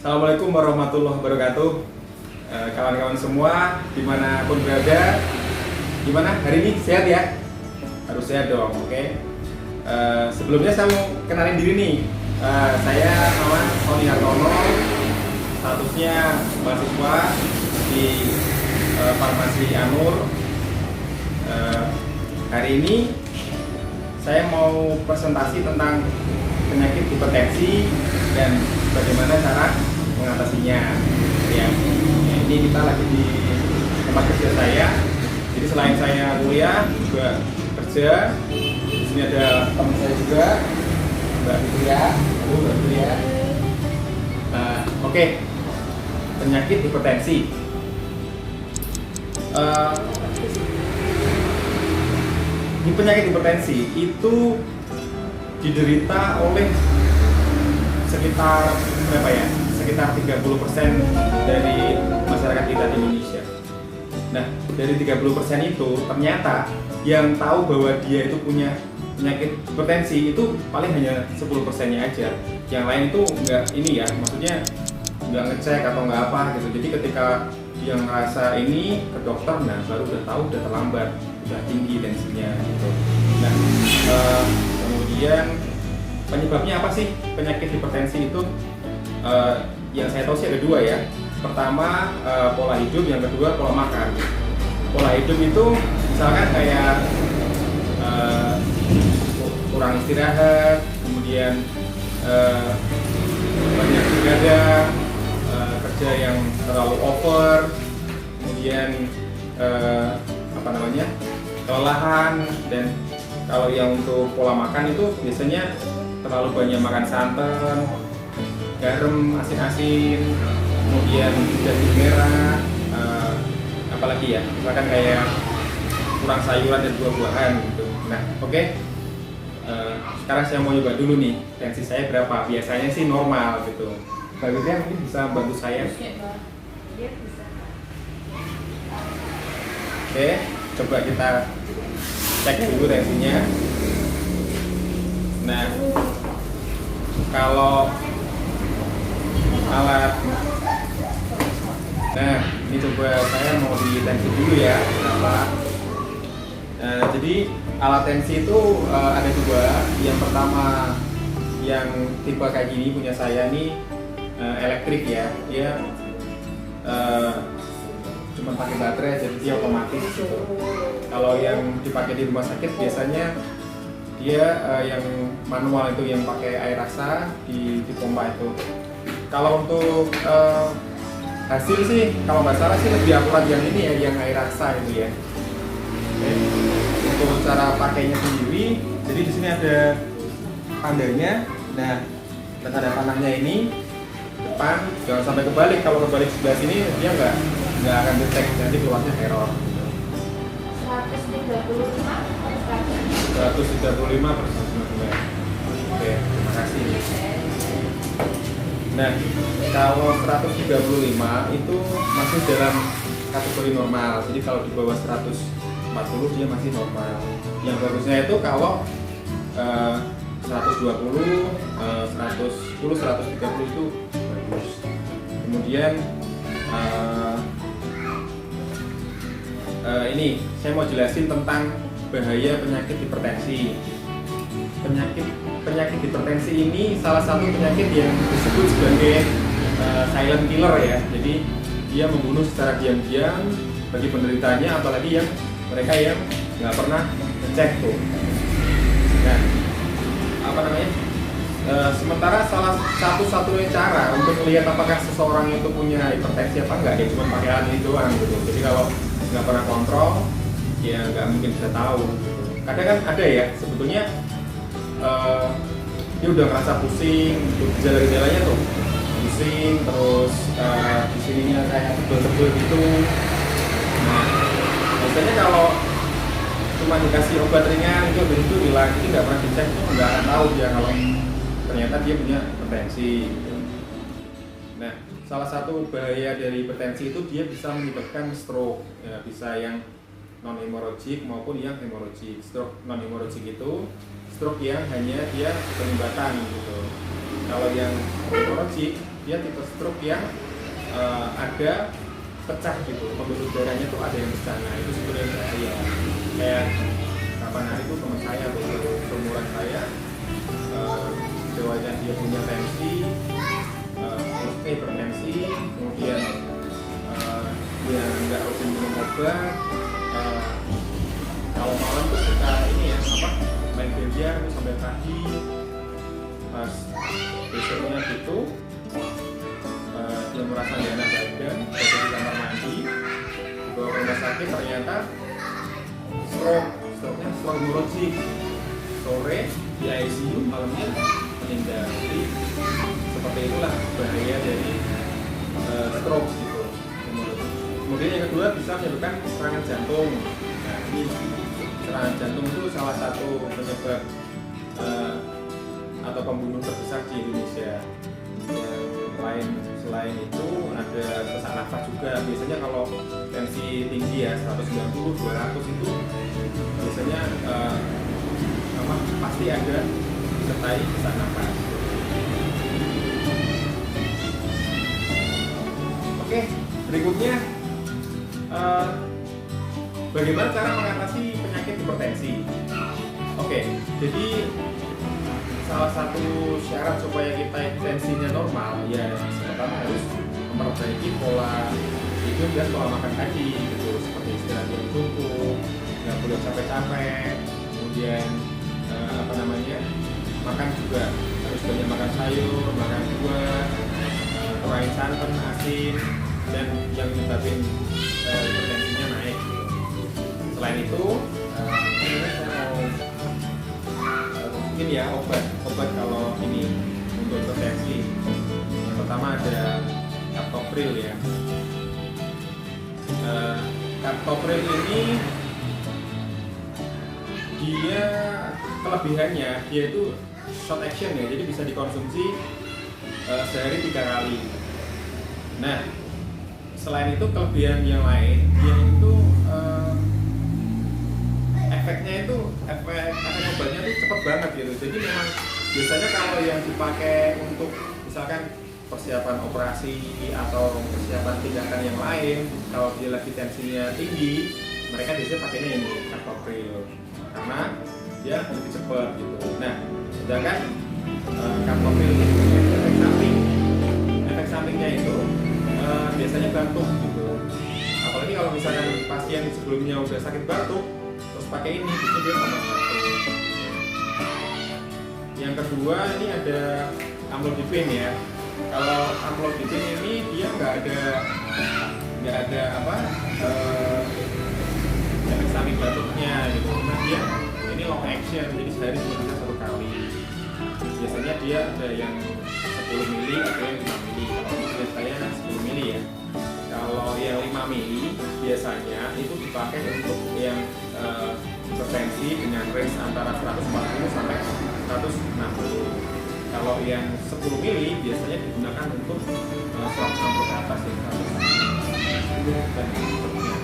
Assalamualaikum warahmatullahi wabarakatuh. Kawan-kawan semua, dimanapun berada, gimana hari ini, sehat ya? Harus sehat dong, oke? Sebelumnya saya mau kenalin diri nih. Saya Awan Sony Hartono, statusnya mahasiswa di Farmasi Anur. Hari ini saya mau presentasi tentang penyakit hipertensi dan bagaimana cara mengatasinya. Ya, ini kita lagi di tempat kerja saya. Jadi selain saya kuliah juga kerja. Di sini ada teman saya juga, Mbak Fitria. Mbak Fitria. Oke. Penyakit hipertensi. Di penyakit hipertensi itu diderita oleh sekitar berapa ya? Sekitar 30% dari masyarakat kita di Indonesia. Nah, dari 30% itu ternyata yang tahu bahwa dia itu punya penyakit hipertensi itu paling hanya 10%-nya aja. Yang lain itu enggak ini ya, maksudnya enggak ngecek atau enggak apa gitu. Jadi ketika dia ngerasa ini ke dokter, nah baru udah tahu udah terlambat, udah tinggi tensinya gitu. Nah, kemudian penyebabnya apa sih penyakit hipertensi itu? Yang saya tahu sih ada dua ya. Pertama pola hidup, yang kedua pola makan. Pola hidup itu misalkan kayak kurang istirahat, kemudian banyak begadang, kerja yang terlalu over, kemudian kelelahan, dan kalau yang untuk pola makan itu biasanya terlalu banyak makan santan, garam, asin-asin, kemudian daging merah, apalagi ya, misalkan kayak kurang sayuran dan buah-buahan gitu. Nah, oke. Sekarang saya mau coba dulu nih, tensi saya berapa? Biasanya sih normal gitu. Mbak Widya mungkin bisa bantu saya. Oke, coba kita cek dulu tensinya. Nah, kalau alat, nah ini coba saya mau di tensi dulu ya berapa. Jadi alat tensi itu ada dua. Yang pertama yang tipe kayak gini punya saya nih elektrik ya, dia cuma pakai baterai jadi dia otomatis gitu. Kalau yang dipakai di rumah sakit biasanya dia yang manual itu, yang pakai air raksa di pompa itu. Kalau untuk hasil sih, kalau nggak salah sih lebih akurat yang ini ya, yang air raksa itu ya. Oke. Untuk cara pakainya sendiri, jadi di sini ada tandanya. Nah, dan ada panahnya ini depan, jangan sampai kebalik. Kalau kebalik sebelah sini dia nggak akan detect, nanti keluarnya error. 135 per 119. Oke, terima kasih. Nah, kalau 135 itu masih dalam kategori normal. Jadi kalau di bawah 140 dia masih normal. Yang bagusnya itu kalau 120, 110, 130 itu bagus. Kemudian ini saya mau jelasin tentang bahaya penyakit hipertensi. Penyakit hipertensi ini salah satu penyakit yang disebut sebagai silent killer ya. Jadi dia membunuh secara diam-diam bagi penderitanya, apalagi yang mereka yang nggak pernah ngecek tuh. Nah, sementara salah satu-satunya cara untuk melihat apakah seseorang itu punya hipertensi apa enggak, ya cuma pakai alat ini doang gitu. Jadi kalau nggak pernah kontrol, ya nggak mungkin bisa tahu gitu. Kadang kan ada ya sebetulnya dia udah ngerasa pusing, gejala-gejalanya tuh pusing, terus di sininya kayak tebel-tebel gitu. Nah, biasanya kalau cuma dikasih obat ringan itu habis itu hilang, itu nggak pernah dicek, itu nggak akan tahu dia kalau ternyata dia punya hipertensi gitu. Nah, salah satu bahaya dari hipertensi itu dia bisa menyebabkan stroke ya, bisa yang non hemorrhagic maupun yang hemorrhagic. Stroke non hemorrhagic itu stroke yang hanya dia penyumbatan gitu. Kalau yang hemorrhagic dia tipe stroke yang ada pecah gitu, pembuluh darahnya tuh ada yang pecah. Nah itu sebenarnya bahaya. Kayak kapan hari itu teman saya atau seumuran saya, dewanya dia punya tensi, hipertensi, kemudian dia nggak rutin minum obat. Kalau malam tuh suka ini ya main biliar sampai pagi. Pas besoknya gitu dia merasa nggak enak badan, jadi di kamar mandi, dibawa ke rumah sakit, ternyata stroke hemorrhagic. Sore di ICU, malamnya meninggal. Jadi seperti itulah bahaya dari stroke gitu. Kemudian yang kedua bisa menyebabkan serangan jantung. Nah ini serangan jantung itu salah satu penyebab atau pembunuh terbesar di Indonesia. Selain itu ada sesak nafas juga. Biasanya kalau tensi tinggi ya 190, 200 itu biasanya pasti ada disertai sesak nafas. Oke, berikutnya bagaimana cara mengatasi penyakit hipertensi? Oke, jadi salah satu syarat supaya kita tensinya normal ya pertama harus memperbaiki pola hidup dan pola makan tadi gitu, seperti istirahat yang cukup, nggak boleh capek-capek, kemudian makan juga harus banyak makan sayur, makan buah, kurangi santan, asin, dan yang menyebabkan hipertensinya naik gitu. Selain itu saya mau mungkin ya obat kalau ini untuk hipertensi. Yang pertama ada captopril ya. Captopril ini dia kelebihannya dia itu short action ya, jadi bisa dikonsumsi sehari 3 kali. Nah selain itu kelebihan yang lain dia itu efek obatnya itu cepat banget gitu. Jadi memang biasanya kalau yang dipakai untuk misalkan persiapan operasi atau persiapan tindakan yang lain, kalau dia lagi tensinya tinggi, mereka biasanya pakainya ini captopril karena dia lebih cepat gitu. Nah sedangkan captopril ini punya efek sampingnya itu biasanya batuk gitu. Apalagi kalau misalkan pasien sebelumnya udah sakit batuk terus pakai ini, itu dia tambah batuk. Yang kedua ini ada amlodipin ya. Kalau amlodipin ini dia nggak ada efek samping batuknya gitu. Nah dia ini long action, jadi sehari cuma bisa 1 kali. Biasanya dia ada yang 10 mili, ada yang 5 mili. Kalau saya 10 mili ya. Kalau yang 5 mili biasanya itu dipakai untuk yang hipertensi dengan range antara 140 sampai 160. Kalau yang 10 mili biasanya digunakan untuk 160 ke atas ya, 110 dan seterusnya.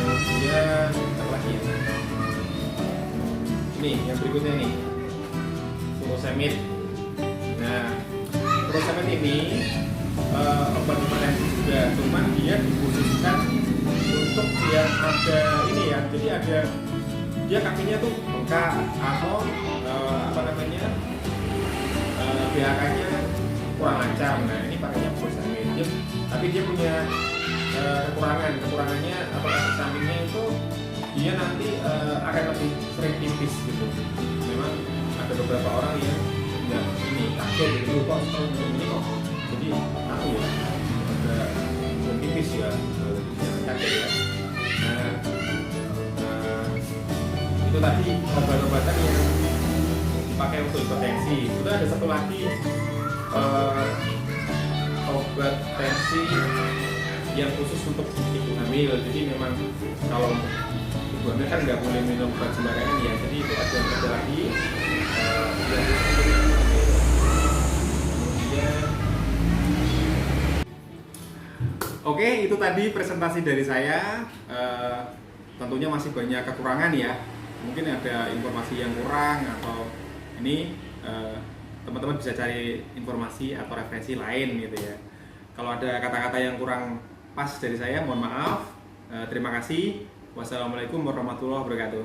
Kemudian apa lagi ya? Ini yang berikutnya nih, furosemid. Nah, furosemid ini obat hipertensi juga, cuman dia dikhususkan untuk yang ada ini ya, jadi ada dia kakinya tuh bengkak atau BHK-nya kurang lancar. Nah ini pakainya furosemid, tapi dia punya kekurangannya atau efek sampingnya itu dia nanti akan lebih sering tipis gitu. Memang ada beberapa orang yang nggak kaget gitu, kok ini kok jadi tahu ya agak tipis ya, kaget ya. Nah itu tadi obat-obatan yang dipakai untuk hipertensi. Sudah ada satu lagi obat tensi yang khusus untuk ibu hamil. Jadi memang kalau ibu hamil kan nggak boleh minum obat sembarangan ya. Jadi itu ada lagi yang khusus untuk ibu hamil. Kemudian oke, itu tadi presentasi dari saya. Tentunya masih banyak kekurangan ya. Mungkin ada informasi yang kurang atau ini teman-teman bisa cari informasi atau referensi lain gitu ya. Kalau ada kata-kata yang kurang pas dari saya, mohon maaf. Terima kasih. Wassalamualaikum warahmatullahi wabarakatuh.